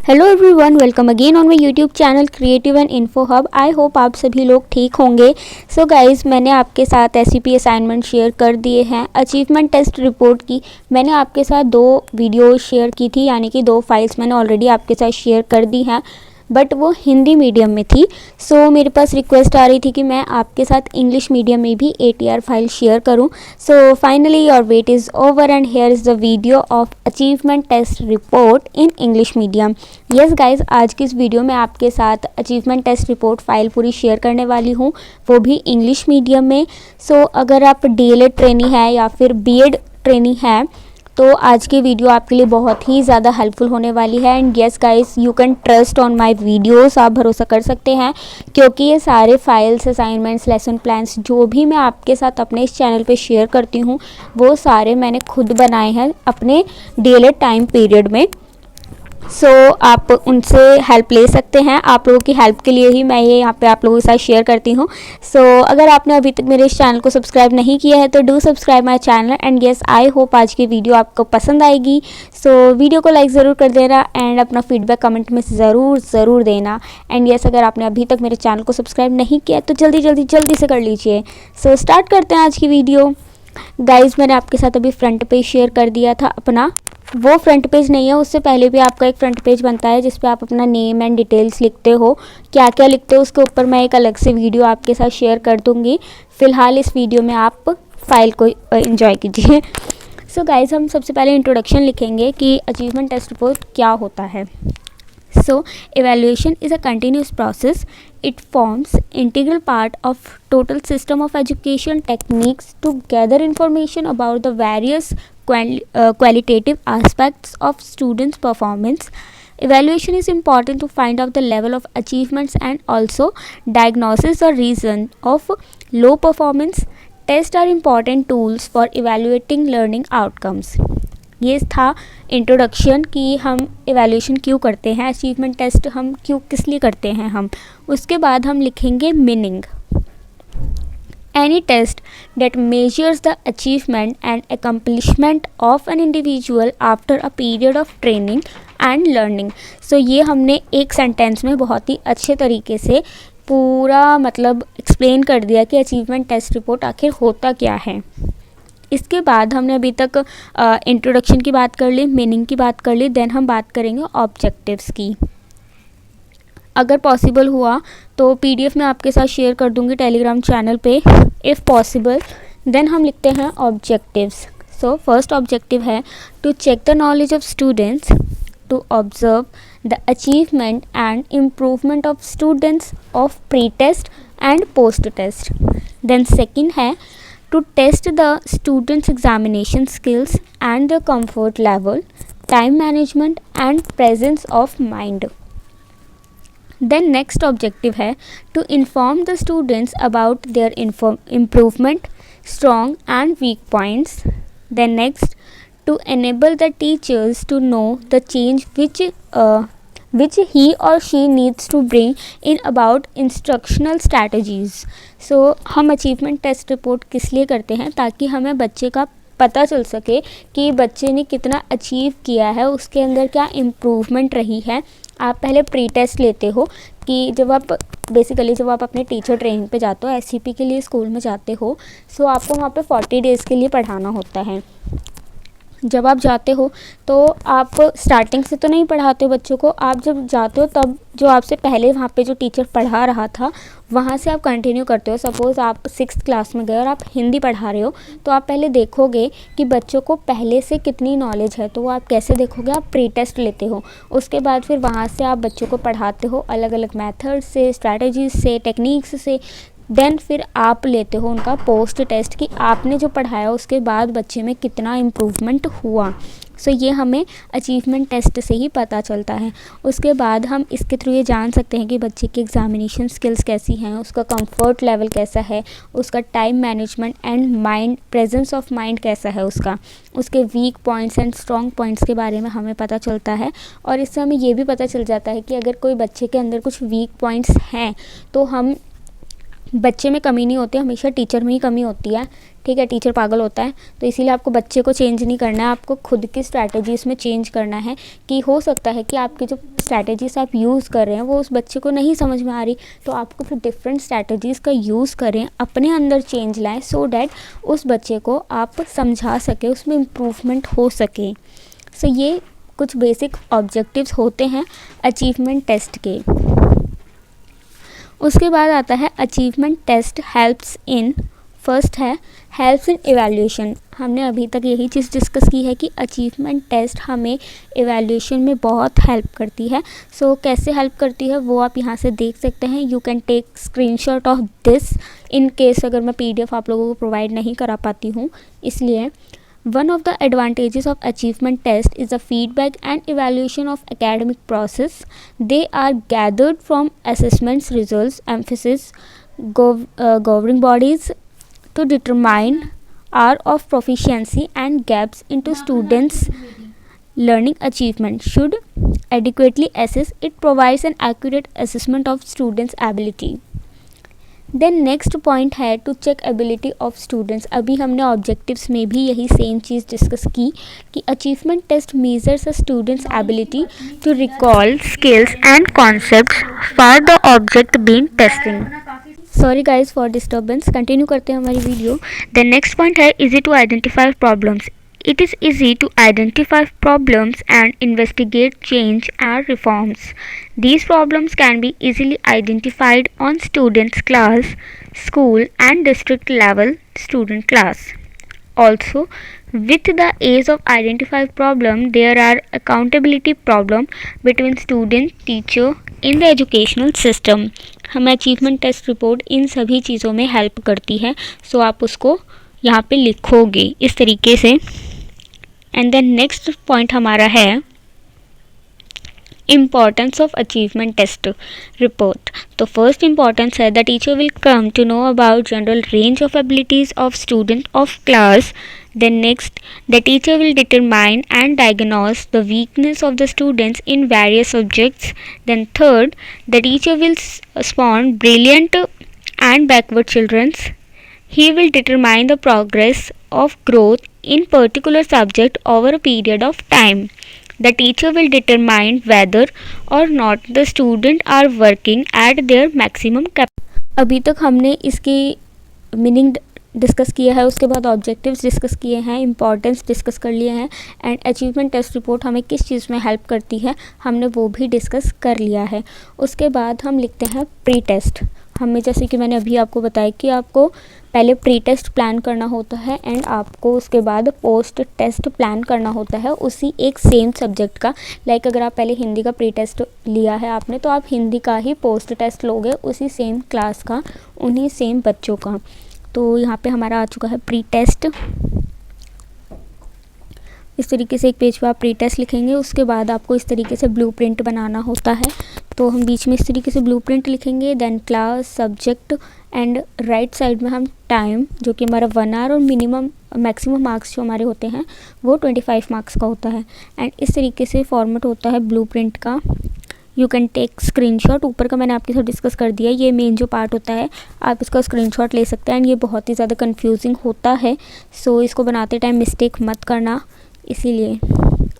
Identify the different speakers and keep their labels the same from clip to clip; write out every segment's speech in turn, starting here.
Speaker 1: Hello everyone, welcome again on my YouTube channel creative and info hub. I hope आप सभी लोग ठीक होंगे। सो गाइज़, मैंने आपके साथ एसईपी असाइनमेंट शेयर कर दिए हैं। अचीवमेंट टेस्ट रिपोर्ट की मैंने आपके साथ 2 वीडियो शेयर की थी, यानी कि 2 फाइल्स मैंने ऑलरेडी आपके साथ शेयर कर दी हैं, बट वो हिंदी मीडियम में थी। सो मेरे पास रिक्वेस्ट आ रही थी कि मैं आपके साथ इंग्लिश मीडियम में भी ATR फाइल शेयर करूं। So finally your wait is over and here is the video of achievement test report in English medium. Yes guys, आज की इस वीडियो में आपके साथ अचीवमेंट टेस्ट रिपोर्ट फाइल पूरी शेयर करने वाली हूँ, वो भी इंग्लिश मीडियम में। सो अगर आप DLED ट्रेनी है या फिर BEd ट्रेनी है तो आज की वीडियो आपके लिए बहुत ही ज़्यादा हेल्पफुल होने वाली है। And yes guys, you can trust on my videos, आप भरोसा कर सकते हैं क्योंकि ये सारे फाइल्स, असाइनमेंट्स, लेसन प्लान्स जो भी मैं आपके साथ अपने इस चैनल पे शेयर करती हूँ वो सारे मैंने खुद बनाए हैं अपने DLED टाइम पीरियड में। सो आप उनसे हेल्प ले सकते हैं। आप लोगों की हेल्प के लिए ही मैं ये यहाँ पे आप लोगों के साथ शेयर करती हूँ। सो अगर आपने अभी तक मेरे इस चैनल को सब्सक्राइब नहीं किया है तो do subscribe my channel. And yes, I hope आज की वीडियो आपको पसंद आएगी। सो वीडियो को लाइक ज़रूर कर देना एंड अपना फीडबैक कमेंट में ज़रूर देना। एंड येस, अगर आपने अभी तक मेरे चैनल को सब्सक्राइब नहीं किया तो जल्दी से कर लीजिए। सो स्टार्ट करते हैं आज की वीडियो। गाइज़, मैंने आपके साथ अभी फ्रंट पेज शेयर कर दिया था अपना। वो फ्रंट पेज नहीं है, उससे पहले भी आपका एक फ्रंट पेज बनता है जिस पे आप अपना नेम एंड डिटेल्स लिखते हो। क्या क्या लिखते हो उसके ऊपर मैं एक अलग से वीडियो आपके साथ शेयर कर दूंगी। फ़िलहाल इस वीडियो में आप फाइल को एंजॉय कीजिए। सो गाइस, हम सबसे पहले इंट्रोडक्शन लिखेंगे कि अचीवमेंट टेस्ट रिपोर्ट क्या होता है। So, evaluation is a continuous process. It forms integral part of total system of education techniques to gather information about the various qualitative aspects of students' performance. Evaluation is important to find out the level of achievements and also diagnosis the reason of low performance. Tests are important tools for evaluating learning outcomes. ये था introduction कि हम evaluation क्यों करते हैं, achievement test हम किस लिए करते हैं हम। उसके बाद हम लिखेंगे meaning. Any test that measures the achievement and accomplishment of an individual after a period of training and learning. So ये हमने एक सेंटेंस में बहुत ही अच्छे तरीके से पूरा मतलब एक्सप्लेन कर दिया कि अचीवमेंट टेस्ट रिपोर्ट आखिर होता क्या है। इसके बाद हमने अभी तक इंट्रोडक्शन की बात कर ली, मीनिंग की बात कर ली, देन हम बात करेंगे ऑब्जेक्टिव्स की। अगर पॉसिबल हुआ तो PDF में आपके साथ शेयर कर दूंगी टेलीग्राम चैनल पे इफ़ पॉसिबल। देन हम लिखते हैं ऑब्जेक्टिव्स। सो फर्स्ट ऑब्जेक्टिव है to check the knowledge of students, to observe the achievement and improvement of students of pre test and post test. Then second है to test the students' examination skills and their comfort level, time management and presence of mind. Then next objective है to inform the students about their improvement, strong and weak points. Then next, to enable the teachers to know the change which he or she needs to bring in about instructional strategies. So हम achievement test report किस लिए करते हैं, ताकि हमें बच्चे का पता चल सके कि बच्चे ने कितना अचीव किया है, उसके अंदर क्या इम्प्रूवमेंट रही है। आप पहले प्री टेस्ट लेते हो कि जब आप अपने टीचर ट्रेनिंग पे जाते हो, SCP के लिए स्कूल में जाते हो, सो आपको वहाँ पे 40 डेज़ के लिए पढ़ाना होता है। जब आप जाते हो तो आप स्टार्टिंग से तो नहीं पढ़ाते हो बच्चों को, आप जब जाते हो तब जो आपसे पहले वहाँ पे जो टीचर पढ़ा रहा था वहाँ से आप कंटिन्यू करते हो। सपोज़ आप 6th क्लास में गए और आप हिंदी पढ़ा रहे हो, तो आप पहले देखोगे कि बच्चों को पहले से कितनी नॉलेज है। तो वो आप कैसे देखोगे, आप प्री टेस्ट लेते हो। उसके बाद फिर वहाँ से आप बच्चों को पढ़ाते हो अलग अलग मेथड से, स्ट्रैटेजीज से, टेक्निक्स से। देन फिर आप लेते हो उनका पोस्ट टेस्ट कि आपने जो पढ़ाया उसके बाद बच्चे में कितना इम्प्रूवमेंट हुआ। सो ये हमें अचीवमेंट टेस्ट से ही पता चलता है। उसके बाद हम इसके थ्रू ये जान सकते हैं कि बच्चे की एग्जामिनेशन स्किल्स कैसी हैं, उसका कंफर्ट लेवल कैसा है, उसका time management and mind, presence of mind कैसा है उसके weak points and strong points के बारे में हमें पता चलता है। और इससे हमें ये भी पता चल जाता है कि अगर कोई बच्चे के अंदर कुछ वीक पॉइंट्स हैं तो हम बच्चे में कमी नहीं होती, हमेशा टीचर में ही कमी होती है। ठीक है, टीचर पागल होता है, तो इसीलिए आपको बच्चे को चेंज नहीं करना है, आपको खुद की स्ट्रैटेजीज़ में चेंज करना है। कि हो सकता है कि आपके जो स्ट्रैटेजीज आप यूज़ कर रहे हैं वो उस बच्चे को नहीं समझ में आ रही, तो आपको फिर डिफरेंट स्ट्रैटेजीज़ का यूज़ करें, अपने अंदर चेंज लाएं, सो डैट उस बच्चे को आप समझा सके, उसमें इम्प्रूवमेंट हो सके। सो ये कुछ बेसिक ऑब्जेक्टिव्स होते हैं अचीवमेंट टेस्ट के। उसके बाद आता है achievement test helps in, first है हेल्प्स इन इवैल्यूएशन। हमने अभी तक यही चीज़ डिस्कस की है कि अचीवमेंट टेस्ट हमें इवैल्यूएशन में बहुत हेल्प करती है। सो कैसे हेल्प करती है वो आप यहाँ से देख सकते हैं। You can take screenshot of this in case अगर मैं PDF आप लोगों को प्रोवाइड नहीं करा पाती हूँ, इसलिए one of the advantages of achievement test is the feedback and evaluation of academic process. They are gathered from assessments results, emphasis governing bodies to determine are of proficiency and gaps into students learning achievement should adequately assess. It provides an accurate assessment of students ability. Then next point है to check ability of students. अभी हमने objectives में भी यही same चीज़ discuss की कि achievement test measures a student's ability to recall skills and concepts for the object being testing. Sorry guys for disturbance, continue करते हैं हमारी वीडियो। द नेक्स्ट पॉइंट है easy to identify problems. It is easy to identify problems and investigate change and reforms. These problems can be easily identified on students' class, school and district level student class. Also, with the ease of identified problem, there are accountability problem between student, teacher in the educational system. हमें achievement test report इन सभी चीज़ों में help करती है। सो आप उसको यहाँ पे लिखोगे इस तरीके से। एंड देन नेक्स्ट पॉइंट हमारा है importance of achievement test report. तो फर्स्ट इम्पॉर्टेंस है the teacher will come to know about general range of abilities of student of class. Then next, the teacher will determine and diagnose the weakness of the students in various subjects. Then third, the teacher will spawn brilliant and backward children. He will determine the progress of growth in particular subject over a period of time. The teacher will determine whether or not the student are working at their maximum capacity. अभी तक हमने इसकी meaning discuss किया है, उसके बाद objectives discuss किए हैं, इंपॉर्टेंस डिस्कस कर लिए हैं, एंड अचीवमेंट टेस्ट रिपोर्ट हमें किस चीज़ में हेल्प करती है हमने वो भी डिस्कस कर लिया है। उसके बाद हम लिखते हैं प्री टेस्ट। हमें जैसे कि मैंने अभी आपको बताया कि आपको पहले प्री टेस्ट प्लान करना होता है एंड आपको उसके बाद पोस्ट टेस्ट प्लान करना होता है उसी एक सेम सब्जेक्ट का। लाइक अगर आप पहले हिंदी का प्री टेस्ट लिया है आपने, तो आप हिंदी का ही पोस्ट टेस्ट लोगे उसी सेम क्लास का, उन्हीं सेम बच्चों का। तो यहाँ पे हमारा आ चुका है प्री टेस्ट। इस तरीके से एक पेज पे आप प्री टेस्ट लिखेंगे। उसके बाद आपको इस तरीके से ब्लूप्रिंट बनाना होता है, तो हम बीच में इस तरीके से ब्लूप्रिंट लिखेंगे। Then class, subject and right side में हम टाइम, जो कि हमारा 1 आवर, और मैक्सिमम मार्क्स जो हमारे होते हैं वो 25 मार्क्स का होता है। एंड इस तरीके से फॉर्मेट होता है ब्लूप्रिंट का। You can take screenshot. ऊपर का मैंने आपके साथ डिस्कस कर दिया, ये मेन जो पार्ट होता है आप इसका स्क्रीनशॉट ले सकते हैं। एंड ये बहुत ही ज़्यादा कंफ्यूजिंग होता है, सो इसको बनाते टाइम मिस्टेक मत करना, इसीलिए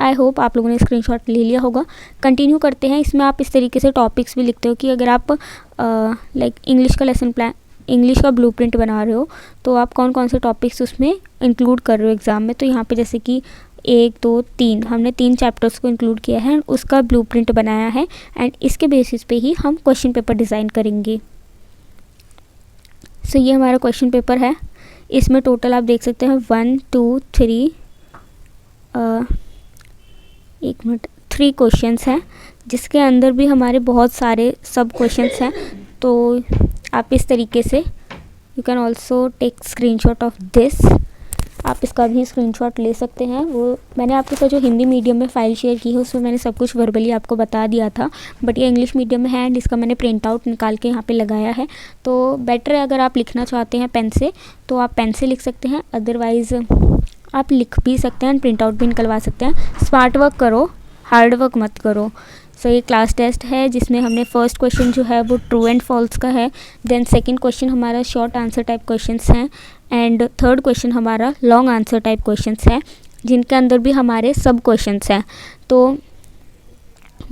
Speaker 1: आई होप आप लोगों ने स्क्रीनशॉट ले लिया होगा। कंटिन्यू करते हैं। इसमें आप इस तरीके से टॉपिक्स भी लिखते हो कि अगर आप लाइक इंग्लिश का लेसन प्लान, इंग्लिश का ब्लूप्रिंट बना रहे हो तो आप कौन कौन से टॉपिक्स उसमें इंक्लूड कर रहे हो एग्ज़ाम में। तो यहाँ पे जैसे कि 1, 2, 3 हमने 3 चैप्टर्स को इंक्लूड किया है, उसका ब्लूप्रिंट बनाया है एंड इसके बेसिस पे ही हम क्वेश्चन पेपर डिज़ाइन करेंगे। सो ये हमारा क्वेश्चन पेपर है। इसमें टोटल आप देख सकते हैं 1, 2, 3 3 क्वेश्चंस हैं, जिसके अंदर भी हमारे बहुत सारे सब क्वेश्चंस हैं। तो आप इस तरीके से you can also take screenshot of this, आप इसका भी स्क्रीनशॉट ले सकते हैं। वो मैंने आपके साथ जो हिंदी मीडियम में फ़ाइल शेयर की है उसमें मैंने सब कुछ वर्बली आपको बता दिया था, बट ये इंग्लिश मीडियम में है एंड इसका मैंने प्रिंट आउट निकाल के यहाँ पे लगाया है। तो बेटर है अगर आप लिखना चाहते हैं पेन से तो आप पेन से लिख सकते हैं, अदरवाइज़ आप लिख भी सकते हैं, प्रिंट आउट भी निकलवा सकते हैं। स्मार्ट वर्क करो, हार्ड वर्क मत करो। सो ये क्लास टेस्ट है जिसमें हमने फर्स्ट क्वेश्चन जो है वो ट्रू एंड फॉल्स का है। देन सेकंड क्वेश्चन हमारा शॉर्ट आंसर टाइप क्वेश्चंस हैं एंड थर्ड क्वेश्चन हमारा लॉन्ग आंसर टाइप क्वेश्चंस है, जिनके अंदर भी हमारे सब क्वेश्चंस हैं। तो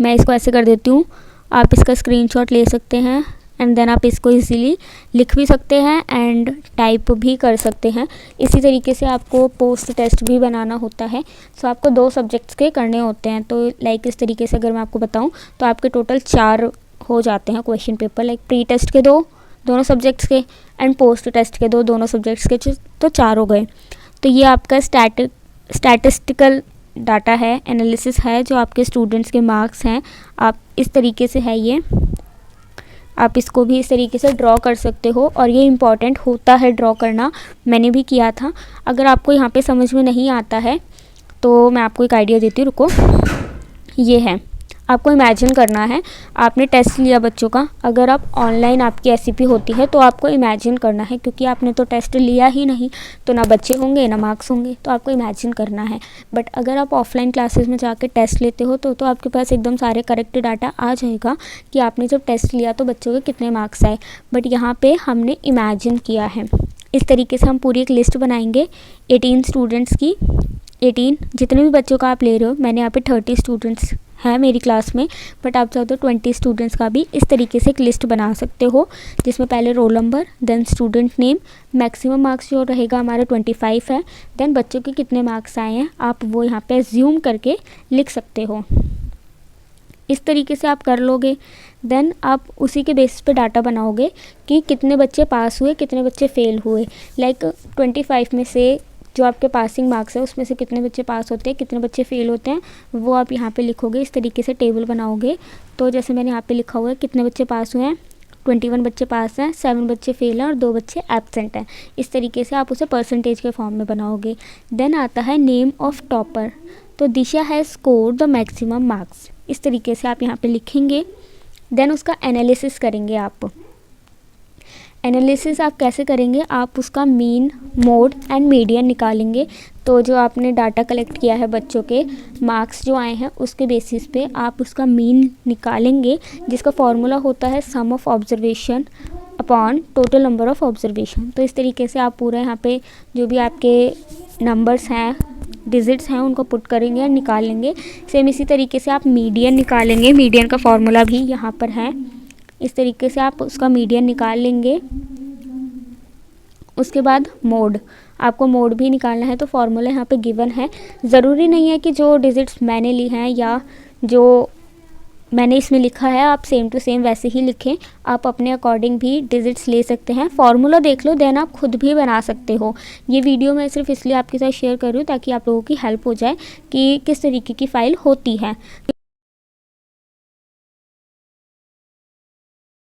Speaker 1: मैं इसको ऐसे कर देती हूँ, आप इसका स्क्रीनशॉट ले सकते हैं एंड देन आप इसको इजीली लिख भी सकते हैं एंड टाइप भी कर सकते हैं। इसी तरीके से आपको पोस्ट टेस्ट भी बनाना होता है। सो आपको 2 सब्जेक्ट्स के करने होते हैं। तो लाइक इस तरीके से अगर मैं आपको बताऊं तो आपके टोटल 4 हो जाते हैं question paper, like pre test के 2 दोनों सब्जेक्ट्स के एंड पोस्ट टेस्ट के 2 दोनों सब्जेक्ट्स के, तो 4 हो गए। तो ये आपका स्टैटिस्टिकल डाटा है, एनालिसिस है, जो आपके स्टूडेंट्स के मार्क्स हैं। आप इस तरीके से है ये, आप इसको भी इस तरीके से ड्रॉ कर सकते हो और ये इम्पॉर्टेंट होता है ड्रॉ करना, मैंने भी किया था। अगर आपको यहाँ पे समझ में नहीं आता है तो मैं आपको एक आइडिया देती हूँ, रुको। ये है, आपको इमेजिन करना है, आपने टेस्ट लिया बच्चों का। अगर आप ऑनलाइन आपकी एससीपी होती है तो आपको इमेजिन करना है, क्योंकि आपने तो टेस्ट लिया ही नहीं, तो ना बच्चे होंगे ना मार्क्स होंगे, तो आपको इमेजिन करना है। बट अगर आप ऑफलाइन क्लासेस में जाकर टेस्ट लेते हो तो आपके पास एकदम सारे करेक्ट डाटा आ जाएगा कि आपने जब टेस्ट लिया तो बच्चों के कितने मार्क्स आए। बट यहाँ पर हमने इमेजिन किया है। इस तरीके से हम पूरी एक लिस्ट बनाएंगे 18 स्टूडेंट्स की। 18 जितने भी बच्चों का आप ले रहे हो, मैंने यहाँ पे 30 स्टूडेंट्स है मेरी क्लास में, बट आप चाहो तो 20 स्टूडेंट्स का भी इस तरीके से एक लिस्ट बना सकते हो, जिसमें पहले roll number, then student name, maximum marks जो रहेगा हमारा 25 है, देन बच्चों के कितने मार्क्स आए हैं आप वो यहाँ पे ज़ूम करके लिख सकते हो। इस तरीके से आप कर लोगे, देन आप उसी के बेसिस पे डाटा बनाओगे कि कितने बच्चे पास हुए, कितने बच्चे फेल हुए। लाइक 25 में से जो आपके पासिंग मार्क्स है उसमें से कितने बच्चे पास होते हैं, कितने बच्चे फेल होते हैं, वो आप यहाँ पे लिखोगे। इस तरीके से टेबल बनाओगे। तो जैसे मैंने यहाँ पे लिखा हुआ है कितने बच्चे पास हुए हैं, 21 बच्चे पास हैं, 7 बच्चे फेल हैं और 2 बच्चे एब्सेंट हैं। इस तरीके से आप उसे परसेंटेज के फॉर्म में बनाओगे। देन आता है नेम ऑफ टॉपर, तो Disha has scored the maximum marks. इस तरीके से आप यहाँ पे लिखेंगे। देन उसका एनालिसिस करेंगे आप। एनालिसिस आप कैसे करेंगे, आप उसका मीन, मोड एंड मीडियन निकालेंगे। तो जो आपने डाटा कलेक्ट किया है बच्चों के मार्क्स जो आए हैं उसके बेसिस पे आप उसका मीन निकालेंगे, जिसका फॉर्मूला होता है sum of observation upon total number of observation. तो इस तरीके से आप पूरा यहाँ पे जो भी आपके नंबर्स हैं, डिजिट्स हैं, उनको पुट करेंगे और निकालेंगे। सेम इसी तरीके से आप मीडियन निकालेंगे। मीडियन का फॉर्मूला भी यहाँ पर है। इस तरीके से आप उसका मीडियन निकाल लेंगे। उसके बाद मोड, आपको मोड भी निकालना है, तो फॉर्मूला यहाँ पे गिवन है। ज़रूरी नहीं है कि जो डिजिट्स मैंने ली हैं या जो मैंने इसमें लिखा है आप सेम टू सेम वैसे ही लिखें, आप अपने अकॉर्डिंग भी डिजिट्स ले सकते हैं। फार्मूला देख लो, देन आप खुद भी बना सकते हो। ये वीडियो मैं सिर्फ इसलिए आपके साथ शेयर कर रही हूँ ताकि आप लोगों की हेल्प हो जाए कि किस तरीके की फ़ाइल होती है।